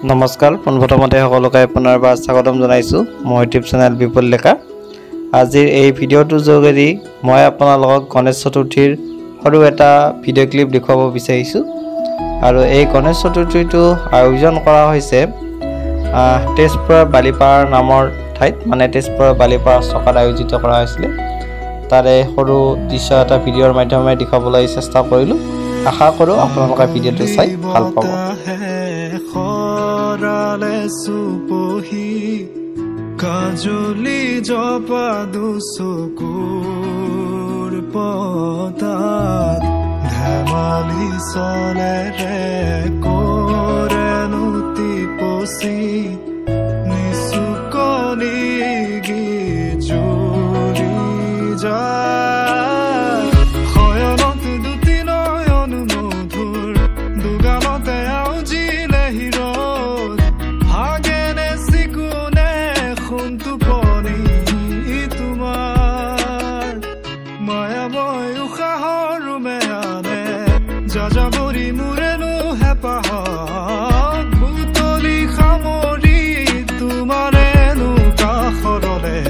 নমস্কাৰ পোনপ্ৰথমতে সকলোকে পুনৰবাৰ স্বাগতম জনাইছো মই ইউটিউব চেনেল বিপুল লেখা। আজিৰ এই ভিডিঅ'টোৰ যোগেদি মই আপোনালোকক গণেশ চতুৰ্থীৰ সৰু এটা ভিডিঅ' ক্লিপ দেখুৱাব বিচাৰিছো আৰু এই গণেশ চতুৰ্থীটো আয়োজন কৰা হৈছে তেজপুৰৰ বালিপাৰা নামৰ ঠাইত, মানে তেজপুৰৰ বালিপাৰা চকাত আয়োজিত কৰা হৈছিল। তাৰে সৰু দৃশ্য এটা ভিডিঅ'ৰ মাধ্যমেৰে দেখাবলৈ চেষ্টা কৰিলো। আশা কৰো আপোনালোকে ভিডিঅ'টো চাই ভাল পাব। কাজলি জপা দুচকুৰ পতাত ধেমালি চলে ৰে কৰেনুতি পচি নিচুকনি গিজুৰি যায় শয়নত দুটি নয়ন মধুৰ দুগালতে আউজিলে হিৰত ভাগেনে চিকুনে টোপনি তোমাৰ মায়াময় উশাহৰ মেয়ানে যাযাবৰী মোৰেনো হেঁপাহত বুটলি সামৰি তোমাৰেনো কাষৰলে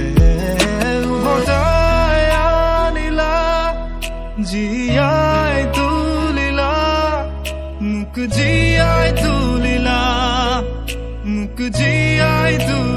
উভতাই আনিলা জীয়াই তুলিলা মোক জীয়াই তুলিলা মোক জীয়াই তুলিলা।